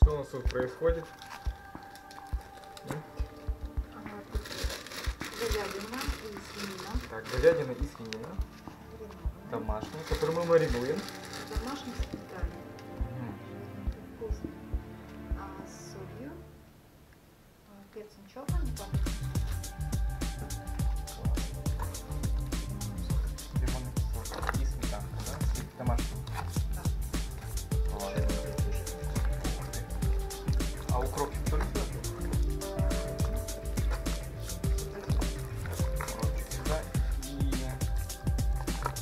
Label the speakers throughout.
Speaker 1: Что у нас тут происходит?
Speaker 2: Говядина и свинина.
Speaker 1: Так, говядина и свинина. Домашние, которые мы маринуем.
Speaker 2: Домашний специальный. Вкусно. С солью, перцем черным и паприкой.
Speaker 1: Лимонный сок и сметанка, да? Домашний.
Speaker 2: Да.
Speaker 1: Ладно. А укропчик тоже сюда? Укропчик сюда и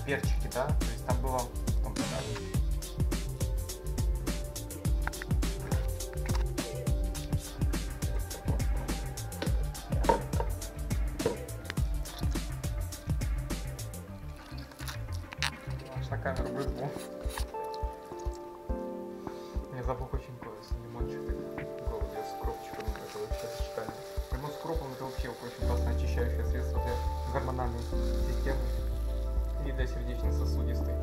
Speaker 1: перчики, да? То есть там было в том каталоге. На камеру брызгнул. Мне запах очень нравится. Лимончик в голове с укропчиком. Это вообще сочетание. Лимон с укропом это вообще очень классное очищающее средство для гормональной системы и для сердечно-сосудистой.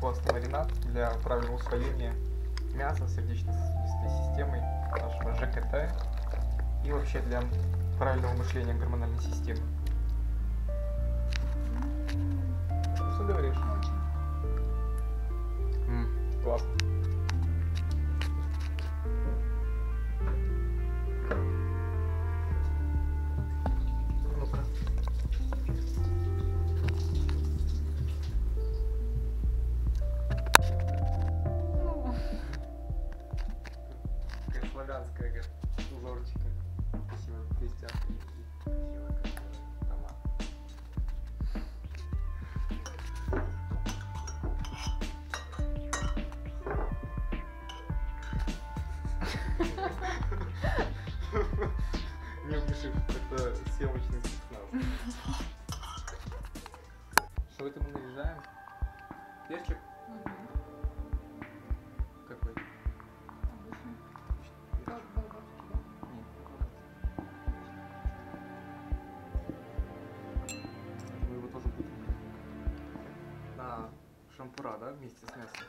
Speaker 1: Классный маринад для правильного усвоения мяса сердечно-сосудистой системой, нашего ЖКТ и вообще для правильного мышления гормональной системы. Что говоришь? Классно. Ну-ка. Славянская, говорит, узорчика. Красиво блестят и красиво дома. Не упиши, это съемочный спецназ. Что это мы нарезаем? Перчик? Какой? Мы его тоже будем на шампура, да, вместе с мясом.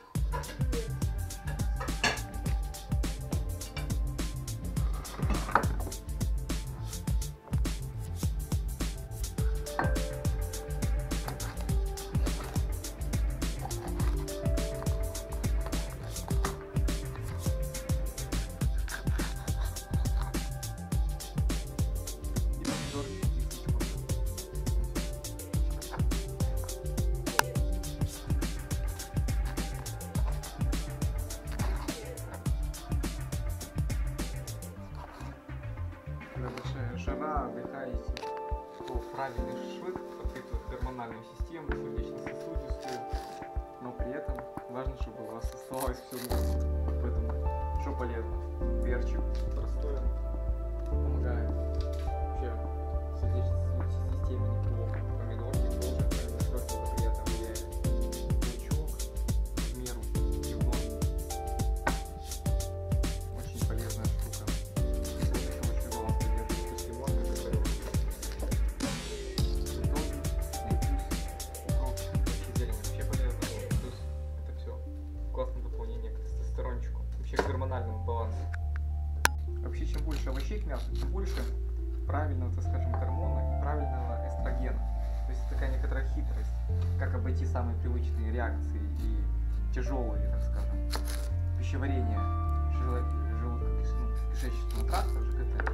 Speaker 1: Большая жара, отдыхаете, то правильный шашлык подпитывает гормональную систему, сердечно-сосудистую, но при этом важно, чтобы у вас оставалось все норма. Поэтому что полезно? Перчик простой, помогает вообще сердечно-сосудистой системе неплохо. Помидорки тоже правильно, при этом влияет. Лучок в меру тепло. Очень полезная штука. К гормональному балансу. Вообще, чем больше овощей к мясу, тем больше правильного, так скажем, гормона и правильного эстрогена. То есть это такая некоторая хитрость, как обойти самые привычные реакции и тяжелые, так скажем, пищеварение желудочно-кишечного тракта, ЖКТ,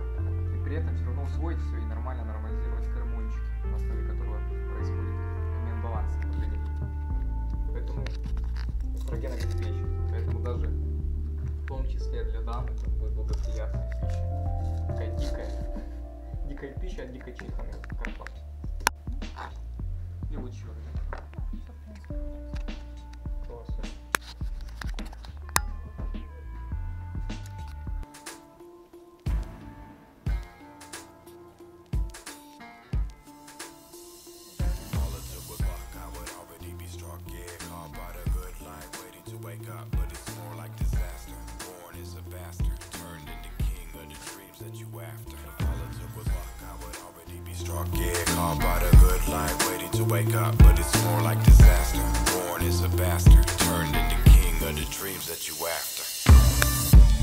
Speaker 1: и при этом все равно усвоить все и нормально нормализировать гормончики, на основе которого происходит обмен баланса в организме. Поэтому эстроген обеспечен. Поэтому даже в том числе для дам это будет благоприятная пища. Такая дикая пища от дико чиханных Карпат. И лучше. Классно.
Speaker 3: after. If all it took was luck, I would already be struck. Yeah, caught by the good life, waiting to wake up, but it's more like disaster. Born as a bastard, turned into king of the dreams that you after.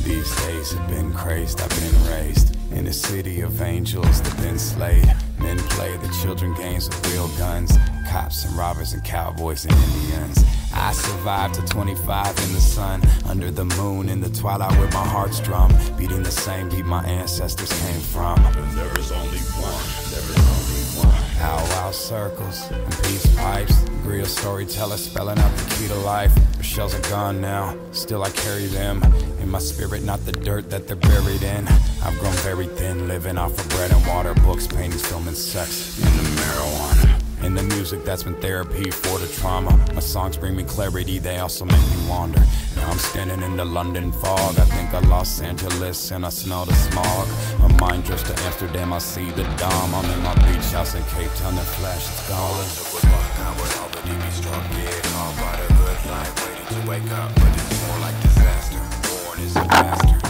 Speaker 3: These days have been crazed, I've been raised in a city of angels that been slayed. Men play the children games with real guns, cops and robbers and cowboys and Indians. I survived to 25 in the sun, under the moon in the twilight with my heart's drum, beating the same beat my ancestors came from. There is only one, there is only one. Wow circles and peace pipes, real storyteller spelling out the key to life. The shells are gone now, still I carry them in my spirit, not the dirt that they're buried in. I've grown very thin, living off of bread and water, books, paintings, film and sex, and the marijuana. And the music, that's been therapy for the trauma. My songs bring me clarity, they also make me wander. Now I'm standing in the London fog, I think of Los Angeles and I smell the smog. My mind drifts to Amsterdam, I see the Dom. I'm in my beach house in Cape Town, the flash is gone. All it took was luck, I would already be struck. Yeah, caught by the good life, waiting to wake up, but it's more like disaster. Born as a bastard.